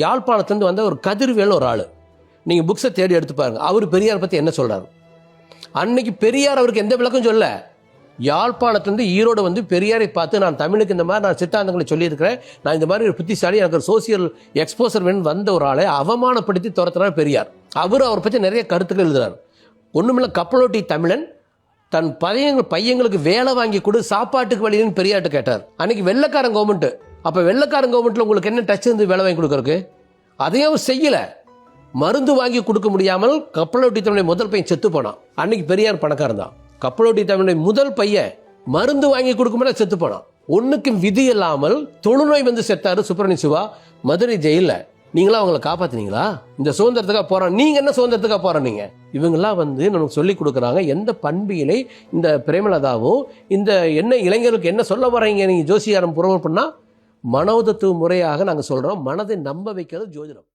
யாழ்ப்பாணத்துலேருந்து வந்த ஒரு கதிர்வேல் ஒரு ஆள், நீங்கள் புக்ஸை தேடி எடுத்து பாருங்க, அவர் பெரியார் பற்றி என்ன சொல்கிறார். அன்னைக்கு பெரியார் அவருக்கு எந்த விளக்கம் சொல்ல, யாழ்ப்பாணத்துலேருந்து ஈரோடு வந்து பெரியாரை பார்த்து நான் தமிழுக்கு இந்த மாதிரி நான் சித்தாந்தங்களை சொல்லியிருக்கிறேன், நான் இந்த மாதிரி ஒரு புத்திசாலி, எனக்கு ஒரு சோசியல் எக்ஸ்போசர் வேணும் வந்த ஒரு ஆளை அவமானப்படுத்தி துரத்துறார் பெரியார். அவரை பற்றி நிறைய கருத்துக்கள் எழுதுறார். ஒன்றுமில்ல, கப்பலோட்டி தமிழன் தன் பையங்களுக்கு வேலை வாங்கி கொடு, சாப்பாட்டுக்கு வழின்னு பெரியார்ட்ட கேட்டார். அன்னைக்கு வெள்ளைக்காரன் கவர்மெண்ட். அப்போ வெள்ளைக்காரன் கவர்மெண்ட்டில் உங்களுக்கு என்ன டச் இருந்து வேலை வாங்கி கொடுக்கறதுக்கு? அதையும் அவர் செய்யலை. மருந்து வாங்கி கொடுக்க முடியாமல் கப்பலோட்டி தமிழை முதல் பையன் செத்து போனான். அன்னைக்கு பெரியார் பணக்காரன் தான். கப்பலோட்டி தமிழை முதல் பையன் மருந்து வாங்கி கொடுக்க முடியாது செத்து போனான். ஒன்றுக்கும் விதி இல்லாமல் தொழுநோய் வந்து செத்தாரு சுப்பிரமணிய சிவா மதுரை ஜெயிலில். நீங்களா அவங்கள காப்பாற்றினீங்களா? இந்த சுதந்திரத்துக்காக போகிறோம். நீங்கள் என்ன சுதந்திரத்துக்காக போகிறீங்க? இவங்கெல்லாம் வந்து நமக்கு சொல்லி கொடுக்குறாங்க எந்த பண்பியலை இந்த பிரேமலதாவும் இந்த என்ன இளைஞர்களுக்கு என்ன சொல்ல வர்றீங்க நீங்கள் ஜோசியாரம் புறவர் பண்ணால் மனோதத்துவ முறையாக நாங்கள் சொல்கிறோம். மனதை நம்ப வைக்கிறது ஜோதிடம்.